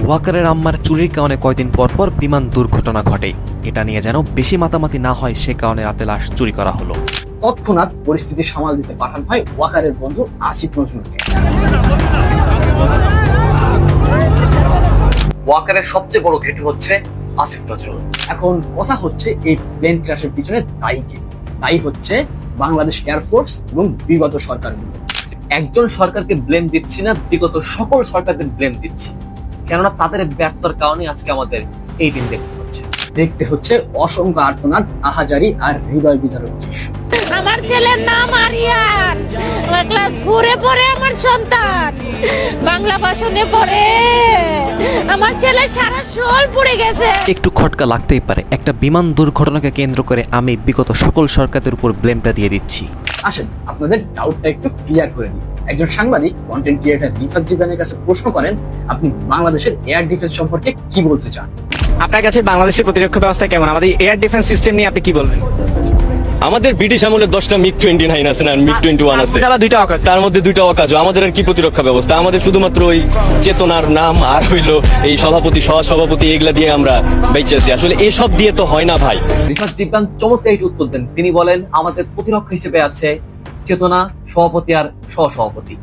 ওয়াকারের আম্মার চুরির কারণে কয়দিন পর পর বিমান দুর্ঘটনা ঘটে। এটা নিয়ে যেন বেশি মাতামাতি না হয়, সে কারণে রাতে লাশ চুরি করা হলো। তৎক্ষণাৎ পরিস্থিতি সামাল দিতে পাঠানো হয় ওয়াকারের বন্ধু আসিফ নজরুলকে। ওয়াকারের সবচেয়ে বড় ঘেটু হচ্ছে আসিফ নজরুল। এখন কথা হচ্ছে এই প্লেন ক্র্যাশের পিছনে দায়ী কে? দায়ী হচ্ছে বাংলাদেশ এয়ারফোর্স এবং বিগত সরকারগুলো। একজন সরকারকে ব্লেম দিচ্ছি না, বিগত সকল সরকারকে ব্লেম দিচ্ছি, কেননা তাদের ব্যর্থতার কারণে আজকে আমাদের এই দিন দেখতে হচ্ছে অসংখ্য আর্তনাদ, আহাজারি আর হৃদয় বিদারক দৃশ্য। আমার ছেলের নাম আরিয়ান, ক্লাস 4 এ পড়ে আমার সন্তান, বাংলা ভাষণে পড়ে আমার ছেলে সারা শরীর পুড়ে গেছে। একটু খটকা লাগতেই পারে, একটা বিমান দুর্ঘটনাকে কেন্দ্র করে আমি বিগত সকল সরকারের উপর ব্লেমটা দিয়ে দিচ্ছি। আসেন আপনাদের ডাউটটা একটু ক্লিয়ার করে দিই। একজন সাংবাদিক কন্টেন্ট ক্রিয়েটর রিফাত জিবরানের কাছে প্রশ্ন করেন, আপনি বাংলাদেশের এয়ার ডিফেন্স সম্পর্কে কি বলতে চান? আপনার কাছে বাংলাদেশের প্রতিরক্ষা ব্যবস্থা কেমন? আমাদের এয়ার ডিফেন্স সিস্টেম নিয়ে আপনি কি বলবেন? আমাদের ব্রিটিশ আমলের 10টা MiG-29 আছে না, MiG-21 আছে, তার মধ্যে 2টা অকাজ। আমাদের আর কি প্রতিরক্ষা ব্যবস্থা? আমাদের শুধুমাত্র ওই চেতনার নাম আর হইলো এই সভাপতি, সহসভাপতি, এগুলা দিয়ে আমরা বেঁচে আছি। আসলে এসব দিয়ে তো হয় না ভাই। রিফাত জিবরান চমৎকার একটি উত্তর দেন। তিনি বলেন, আমাদের প্রতিরক্ষা হিসেবে আছে চেতনা, সভাপতি আর সহসভাপতি।